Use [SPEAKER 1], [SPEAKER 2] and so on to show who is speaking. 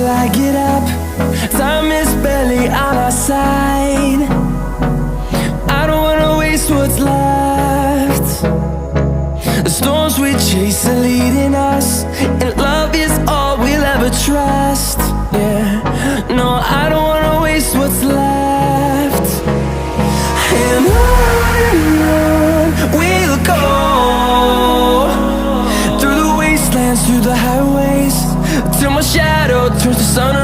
[SPEAKER 1] till I get up. Time is barely on our side. I don't wanna waste what's left. The storms we chase are leading us, and love is all we'll ever trust. Yeah, no, I don't wanna waste what's left. And on we'll go, through the wastelands, through the highways, till my shadow turns to sun